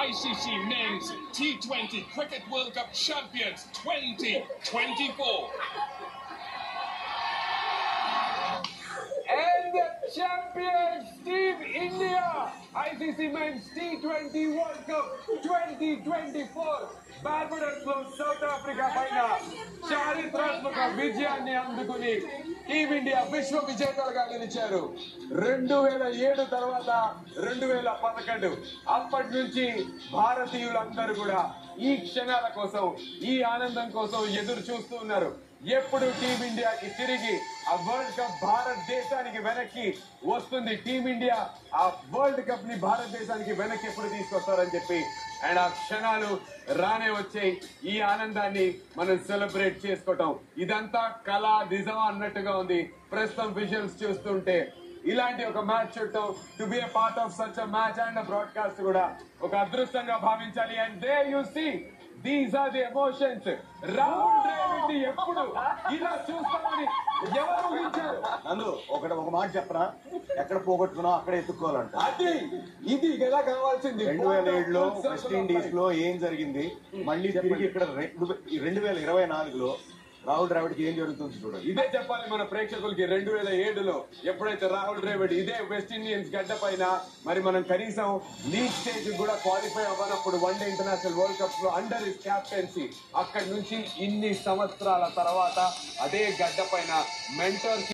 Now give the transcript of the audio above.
ICC Men's T20 Cricket World Cup Champions 2024. And the champions, Team India, ICC Men's T20 World Cup 2024. Barbados లో south Africa పైన చారిత్రాత్మక విజయాన్ని అందుకుని team India విశ్వ విజేతలుగా నిలిచారు. 2007 తర్వాత 2011 అప్పటి నుంచి భారతీయులందరూ కూడా ఈ క్షణాల కోసం, ఈ ఆనందం కోసం ఎదురు చూస్తూ ఉన్నారు. ఎప్పుడు టీమిండియాకి తిరిగి ఆ వరల్డ్ కప్ భారతదేశానికి వెనక్కి వస్తుంది, టీమిండియా ఆ వరల్డ్ కప్ ని భారతదేశానికి వెనక్కి ఎప్పుడు తీసుకొస్తారని చెప్పి, అండ్ ఆ క్షణాలు రానే వచ్చాయి. ఈ ఆనందాన్ని మనం సెలబ్రేట్ చేసుకోవటం ఇదంతా కళ నిజమా అన్నట్టుగా ఉంది ప్రస్తుతం విజువల్స్ చూస్తుంటే. ఇలాంటి ఒక మ్యాచ్ చూడటం, to be a part of such a match and broadcast కూడా ఒక అదృష్టంగా భావించాలి. And there you see, these are the emotions. Rahul Dravid ఎప్పుడు ఇలా చూస్తామని ఎవరు ఊహించారు? నన్ను ఒక మాట చెప్పరా, ఎక్కడ పోగొట్టుకున్నా అక్కడ ఎత్తుక్కోవాలంట. అది ఇది కదా కావాల్సింది. 2007లో వెస్టిండీస్ లో ఏం జరిగింది, మళ్ళీ తిరిగి ఇక్కడ 2024లో రాహుల్ ద్రావిడ్కి ఏం జరుగుతుంది చూడండి. ఇదే చెప్పాలి మన ప్రేక్షకులకి. 2007లో ఎప్పుడైతే రాహుల్ ద్రావిడ్ ఇదే వెస్ట్ ఇండియన్స్ గడ్డ పైన, మరి మనం కనీసం లీగ్ స్టేజ్ కూడా క్వాలిఫై అవ్వనప్పుడు వన్డే ఇంటర్నేషనల్ వరల్డ్ కప్ లో అండర్ హిస్ క్యాప్టెన్సీ, అక్కడి నుంచి ఇన్ని సంవత్సరాల తర్వాత అదే గడ్డ పైన మెంటర్స్